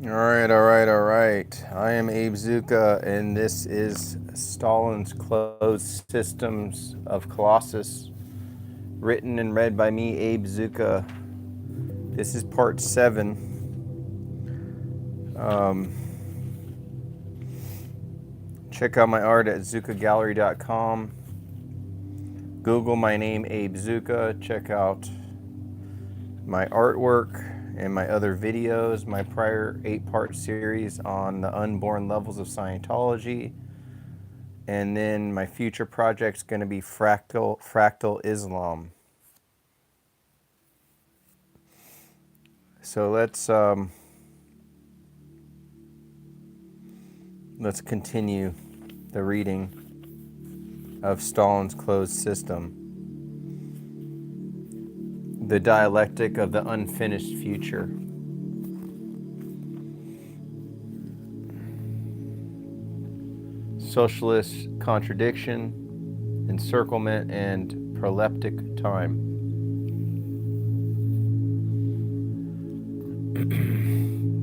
All right. I am Abe Zucca, and this is Stalin's Closed Systems of Colossus, written and read by me, Abe Zucca. This is part 7. Um, Check out my art at zuccagallery.com. Google my name, Abe Zucca. Check out my artwork and my other videos, my prior 8-part series on the unborn levels of Scientology. And then my future project's going to be fractal Islam. So let's continue the reading of Stalin's Closed System, the dialectic of the unfinished future. Socialist contradiction, encirclement, and proleptic time.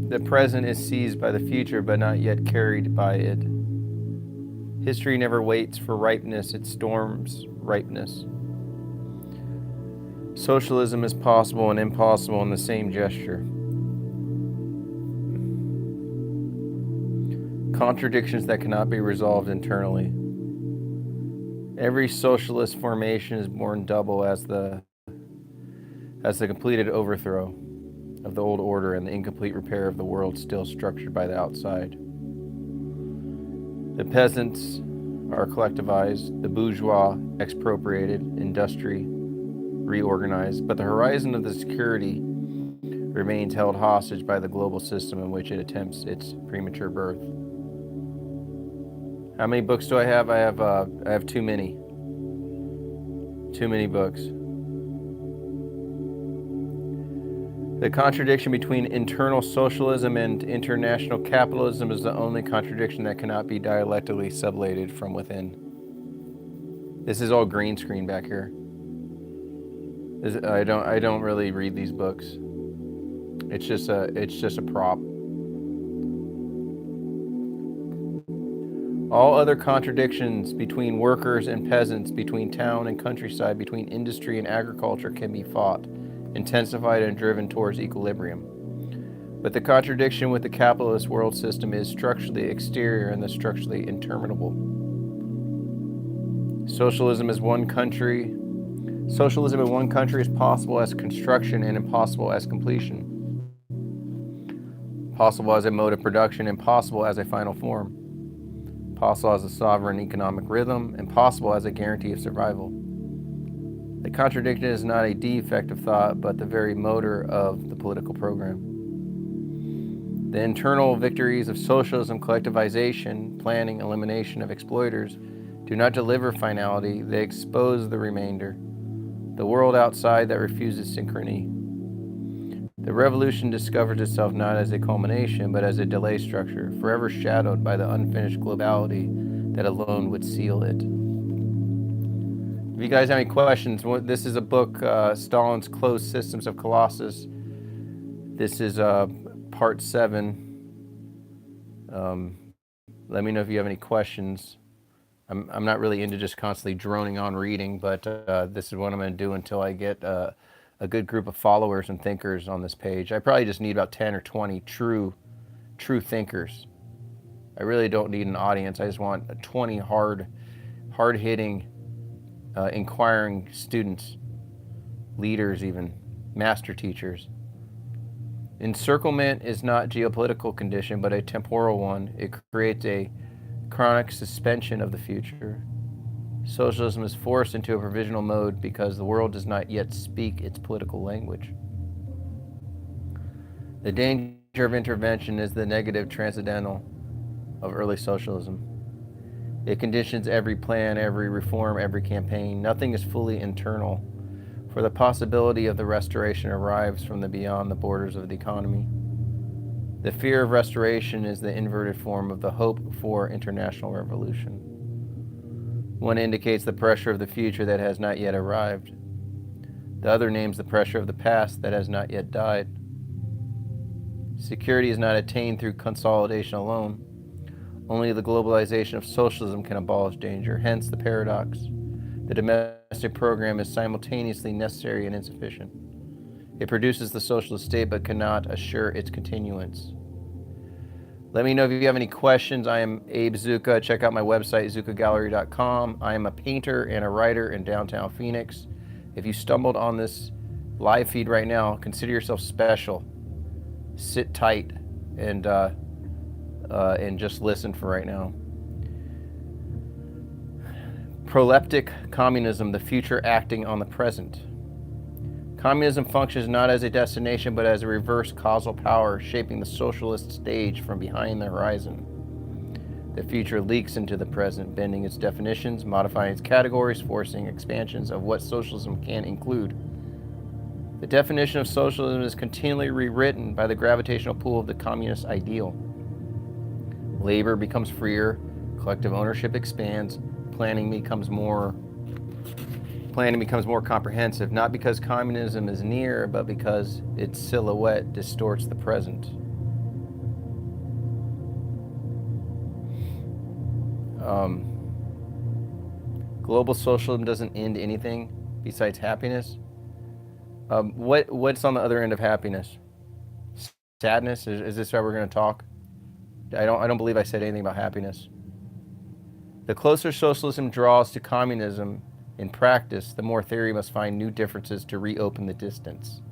The present is seized by the future, but not yet carried by it. History never waits for ripeness, it storms ripeness. Socialism is possible and impossible in the same gesture. Contradictions that cannot be resolved internally. Every socialist formation is born double as the completed overthrow of the old order and the incomplete repair of the world still structured by the outside. The peasants are collectivized, the bourgeois expropriated, industry reorganized, but the horizon of the security remains held hostage by the global system in which it attempts its premature birth. How many books do I have? I have too many. Too many books. The contradiction between internal socialism and international capitalism is the only contradiction that cannot be dialectically sublated from within. This is all green screen back here. I don't really read these books. It's just a prop. All other contradictions between workers and peasants, between town and countryside, between industry and agriculture can be fought, intensified, and driven towards equilibrium. But the contradiction with the capitalist world system is structurally exterior and thus structurally interminable. Socialism in one country is possible as construction and impossible as completion. Possible as a mode of production, impossible as a final form. Possible as a sovereign economic rhythm, impossible as a guarantee of survival. The contradiction is not a defect of thought, but the very motor of the political program. The internal victories of socialism, collectivization, planning, elimination of exploiters, do not deliver finality, they expose the remainder, the world outside that refuses synchrony. The revolution discovers itself not as a culmination, but as a delay structure, forever shadowed by the unfinished globality that alone would seal it. If you guys have any questions, this is a book, Stalin's Closed Systems of Colossus. This is part 7. Let me know if you have any questions. I'm not really into just constantly droning on reading, but this is what I'm going to do until I get a good group of followers and thinkers on this page. I probably just need about 10 or 20 true thinkers. I really don't need an audience. I just want 20 hard-hitting, inquiring students, leaders even, master teachers. Encirclement is not a geopolitical condition, but a temporal one. It creates a chronic suspension of the future. Socialism is forced into a provisional mode because the world does not yet speak its political language. The danger of intervention is the negative transcendental of early socialism. It conditions every plan, every reform, every campaign. Nothing is fully internal, for the possibility of the restoration arrives from the beyond the borders of the economy. The fear of restoration is the inverted form of the hope for international revolution. One indicates the pressure of the future that has not yet arrived. The other names the pressure of the past that has not yet died. Security is not attained through consolidation alone. Only the globalization of socialism can abolish danger, hence the paradox. The domestic program is simultaneously necessary and insufficient. It produces the socialist state but cannot assure its continuance. Let me know if you have any questions. I am Abe Zucca. Check out my website, zuccagallery.com. I am a painter and a writer in downtown Phoenix. If you stumbled on this live feed right now, consider yourself special. Sit tight and just listen for right now. Proleptic communism, the future acting on the present. Communism functions not as a destination, but as a reverse causal power, shaping the socialist stage from behind the horizon. The future leaks into the present, bending its definitions, modifying its categories, forcing expansions of what socialism can include. The definition of socialism is continually rewritten by the gravitational pull of the communist ideal. Labor becomes freer, collective ownership expands, planning becomes more comprehensive, not because communism is near, but because its silhouette distorts the present. Global socialism doesn't end anything besides happiness. What's on the other end of happiness? Sadness? Is this how we're going to talk? I don't believe I said anything about happiness. The closer socialism draws to communism in practice, the more theory must find new differences to reopen the distance.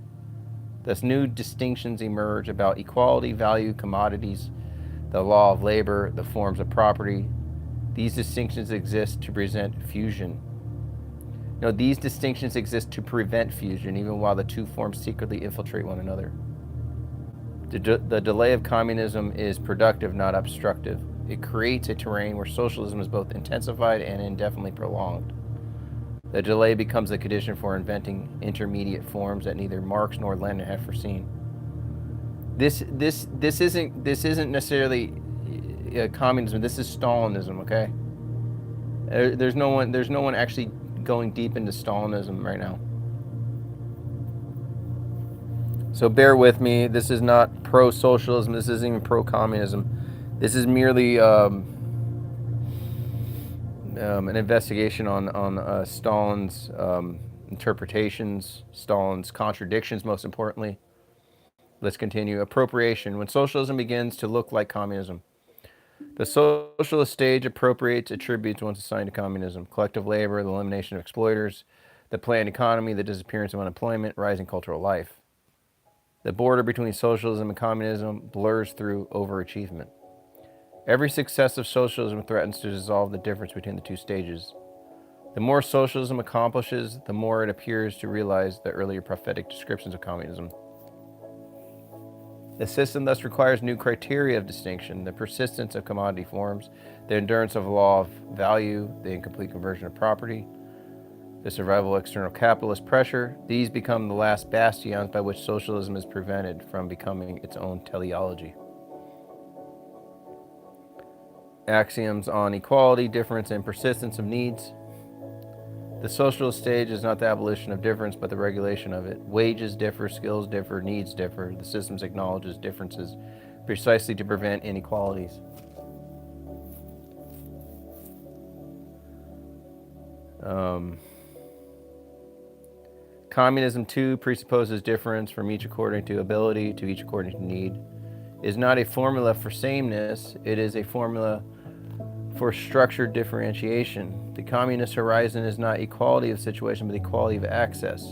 Thus, new distinctions emerge about equality, value, commodities, the law of labor, the forms of property. These distinctions exist to present fusion. No, these distinctions exist to prevent fusion, even while the two forms secretly infiltrate one another. The delay of communism is productive, not obstructive. It creates a terrain where socialism is both intensified and indefinitely prolonged. The delay becomes the condition for inventing intermediate forms that neither Marx nor Lenin had foreseen. This isn't necessarily communism. This is Stalinism. Okay. There's no one actually going deep into Stalinism right now. So bear with me. This is not pro-socialism. This isn't even pro-communism. This is merely an investigation on Stalin's interpretations, Stalin's contradictions, most importantly. Let's continue. Appropriation. When socialism begins to look like communism, the socialist stage appropriates attributes once assigned to communism: collective labor, the elimination of exploiters, the planned economy, the disappearance of unemployment, rising cultural life. The border between socialism and communism blurs through overachievement. Every successive socialism threatens to dissolve the difference between the two stages. The more socialism accomplishes, the more it appears to realize the earlier prophetic descriptions of communism. The system thus requires new criteria of distinction: the persistence of commodity forms, the endurance of the law of value, the incomplete conversion of property, the survival of external capitalist pressure. These become the last bastions by which socialism is prevented from becoming its own teleology. Axioms on equality, difference, and persistence of needs. The socialist stage is not the abolition of difference, but the regulation of it. Wages differ, skills differ, needs differ. The system acknowledges differences precisely to prevent inequalities. Communism, too, presupposes difference from each according to ability, to each according to need. It is not a formula for sameness, it is a formula for structured differentiation. The communist horizon is not equality of situation, but equality of access.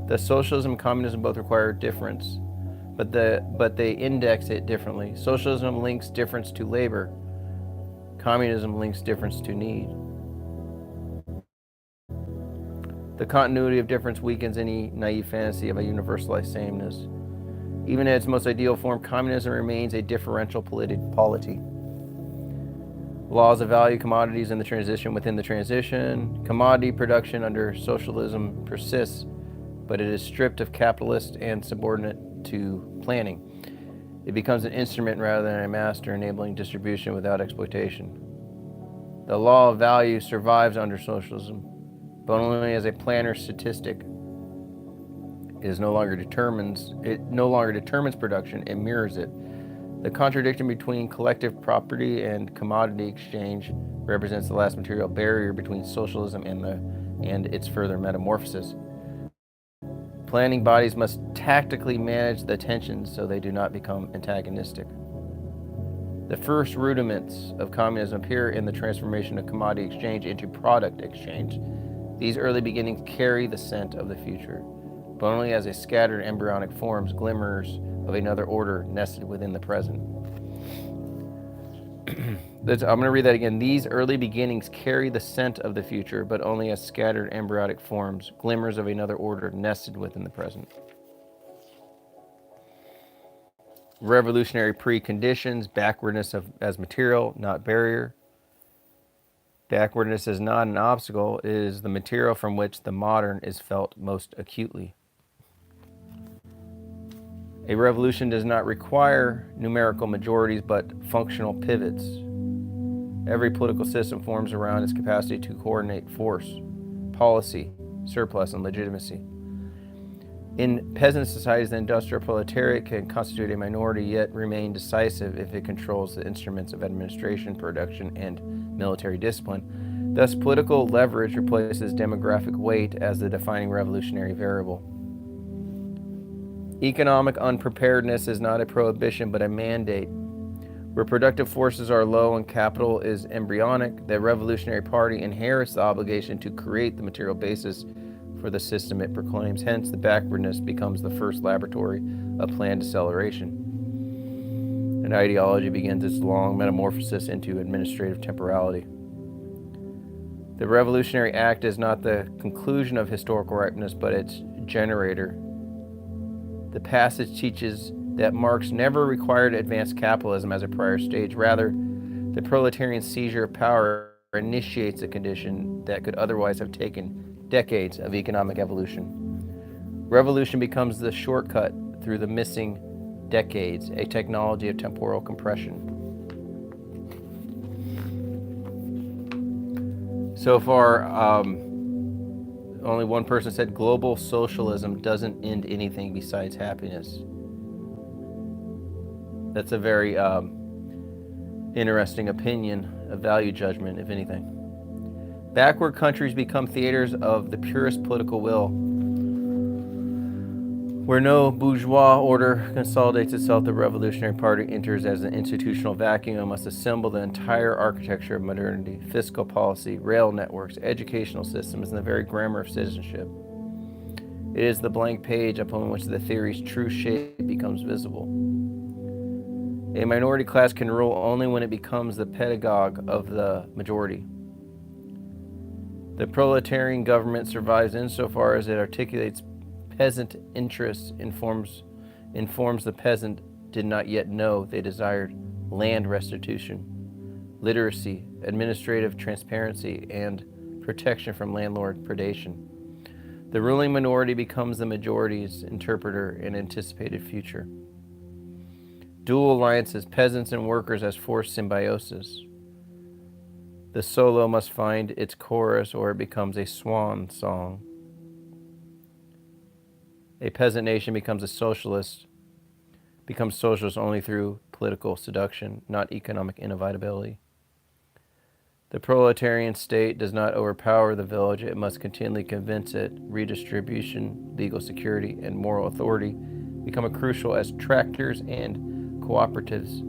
Thus, socialism and communism both require difference, but they index it differently. Socialism links difference to labor. Communism links difference to need. The continuity of difference weakens any naive fantasy of a universalized sameness. Even in its most ideal form, communism remains a differential polity. Laws of value, commodities, and the transition within the transition. Commodity production under socialism persists, but it is stripped of capitalist and subordinate to planning. It becomes an instrument rather than a master, enabling distribution without exploitation. The law of value survives under socialism, but only as a planner statistic. It no longer determines production, it mirrors it. The contradiction between collective property and commodity exchange represents the last material barrier between socialism and its further metamorphosis. Planning bodies must tactically manage the tensions so they do not become antagonistic. The first rudiments of communism appear in the transformation of commodity exchange into product exchange. These early beginnings carry the scent of the future, but only as a scattered embryonic forms, glimmers of another order nested within the present. I'm going to read that again. These early beginnings carry the scent of the future, but only as scattered embryonic forms, glimmers of another order nested within the present. Revolutionary preconditions, backwardness as material, not barrier. Backwardness is not an obstacle, it is the material from which the modern is felt most acutely. A revolution does not require numerical majorities but functional pivots. Every political system forms around its capacity to coordinate force, policy, surplus, and legitimacy. In peasant societies, the industrial proletariat can constitute a minority yet remain decisive if it controls the instruments of administration, production, and military discipline. Thus, political leverage replaces demographic weight as the defining revolutionary variable. Economic unpreparedness is not a prohibition but a mandate. Where productive forces are low and capital is embryonic, the Revolutionary Party inherits the obligation to create the material basis for the system it proclaims. Hence, the backwardness becomes the first laboratory of planned acceleration. And ideology begins its long metamorphosis into administrative temporality. The Revolutionary Act is not the conclusion of historical ripeness, but its generator. The passage teaches that Marx never required advanced capitalism as a prior stage. Rather, the proletarian seizure of power initiates a condition that could otherwise have taken decades of economic evolution. Revolution becomes the shortcut through the missing decades, a technology of temporal compression. So far, only one person said global socialism doesn't end anything besides happiness. That's a very interesting opinion, a value judgment, if anything. Backward countries become theaters of the purest political will, where no bourgeois order consolidates itself. The Revolutionary Party enters as an institutional vacuum and must assemble the entire architecture of modernity, fiscal policy, rail networks, educational systems, and the very grammar of citizenship. It is the blank page upon which the theory's true shape becomes visible. A minority class can rule only when it becomes the pedagogue of the majority. The proletarian government survives insofar as it articulates peasant interests, informs the peasant did not yet know they desired land restitution, literacy, administrative transparency, and protection from landlord predation. The ruling minority becomes the majority's interpreter and anticipated future. Dual alliances, peasants and workers as forced symbiosis. The solo must find its chorus or it becomes a swan song. A peasant nation becomes socialist only through political seduction, not economic inevitability. The proletarian state does not overpower the village, it must continually convince it. Redistribution, legal security, and moral authority become crucial as tractors and cooperatives.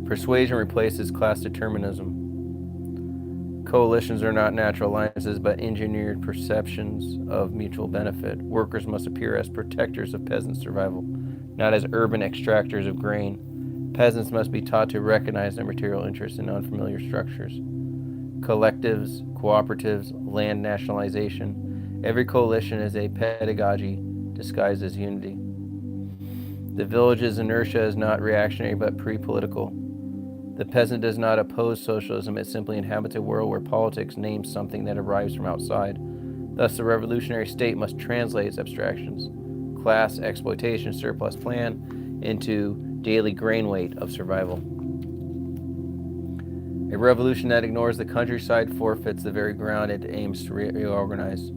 Persuasion replaces class determinism. Coalitions are not natural alliances, but engineered perceptions of mutual benefit. Workers must appear as protectors of peasant survival, not as urban extractors of grain. Peasants must be taught to recognize their material interests in unfamiliar structures. Collectives, cooperatives, land nationalization. Every coalition is a pedagogy disguised as unity. The village's inertia is not reactionary but pre-political. The peasant does not oppose socialism, it simply inhabits a world where politics names something that arrives from outside. Thus, the revolutionary state must translate its abstractions, class, exploitation, surplus plan, into daily grain weight of survival. A revolution that ignores the countryside forfeits the very ground it aims to reorganize.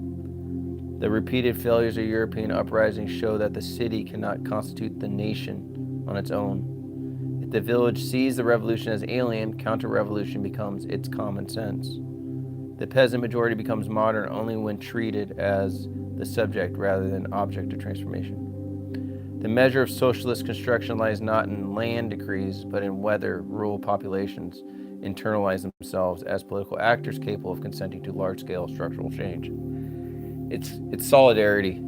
The repeated failures of European uprisings show that the city cannot constitute the nation on its own. If the village sees the revolution as alien, counter-revolution becomes its common sense. The peasant majority becomes modern only when treated as the subject rather than object of transformation. The measure of socialist construction lies not in land decrees, but in whether rural populations internalize themselves as political actors capable of consenting to large-scale structural change. It's solidarity,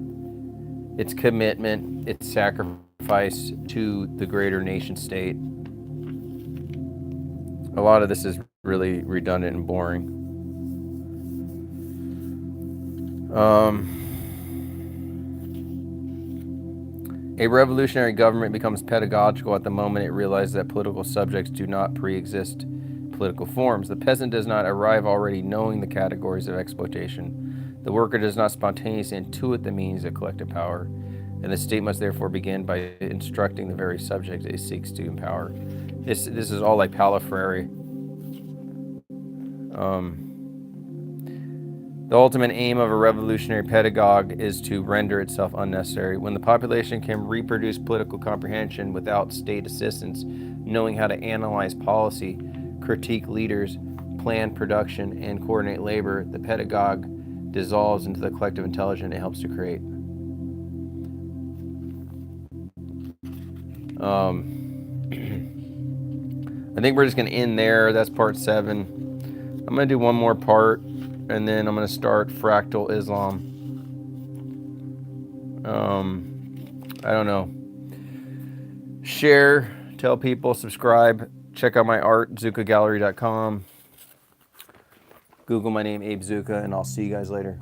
it's commitment, it's sacrifice to the greater nation state. A lot of this is really redundant and boring. A revolutionary government becomes pedagogical at the moment it realizes that political subjects do not pre-exist political forms. The peasant does not arrive already knowing the categories of exploitation. The worker does not spontaneously intuit the means of collective power, and the state must therefore begin by instructing the very subject it seeks to empower. This is all like Paulo Freire. The ultimate aim of a revolutionary pedagogue is to render itself unnecessary. When the population can reproduce political comprehension without state assistance, knowing how to analyze policy, critique leaders, plan production, and coordinate labor, the pedagogue dissolves into the collective intelligence it helps to create. I think we're just going to end there. That's part 7. I'm going to do one more part, and then I'm going to start Fractal Islam. I don't know. Share, tell people, subscribe, check out my art, zuccagallery.com. Google my name, Abe Zucca, and I'll see you guys later.